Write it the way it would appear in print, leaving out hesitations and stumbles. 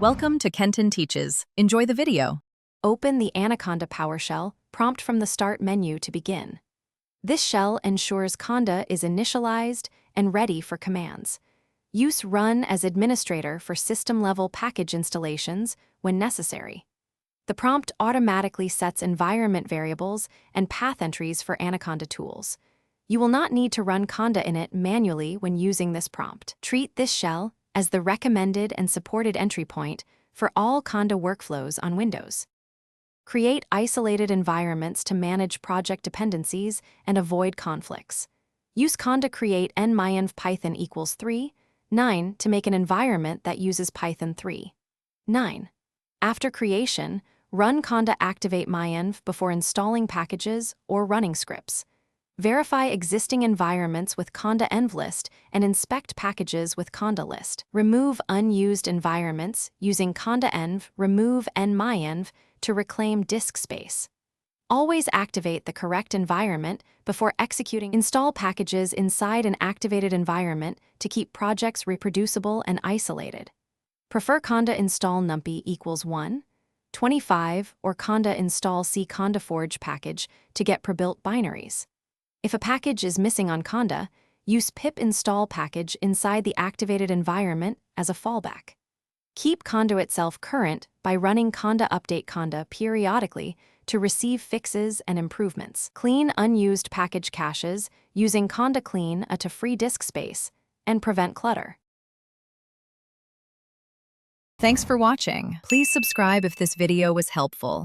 Welcome to Kenton Teaches. Enjoy the video. Open the Anaconda Powershell prompt from the Start menu to begin. This shell ensures Conda is initialized and ready for commands. Use Run as administrator for system-level package installations when necessary. The prompt automatically sets environment variables and path entries for Anaconda tools. You will not need to run Conda init manually when using this prompt. Treat this shell as the recommended and supported entry point for all Conda workflows on Windows. Create isolated environments to manage project dependencies and avoid conflicts. Use Conda create nmyenv python equals 3.9 to make an environment that uses Python 3.9. After creation, run Conda activate myenv before installing packages or running scripts. Verify existing environments with Conda env-list and inspect packages with Conda list. Remove unused environments using Conda env remove nmyenv to reclaim disk space. Always activate the correct environment before executing. Install packages inside an activated environment to keep projects reproducible and isolated. Prefer Conda install numpy equals 1.25 or Conda install c condaforge package to get prebuilt binaries. If a package is missing on Conda, use pip install package inside the activated environment as a fallback. Keep Conda itself current by running Conda update Conda periodically to receive fixes and improvements. Clean unused package caches using Conda clean to free disk space and prevent clutter. Thanks for watching. Please subscribe if this video was helpful.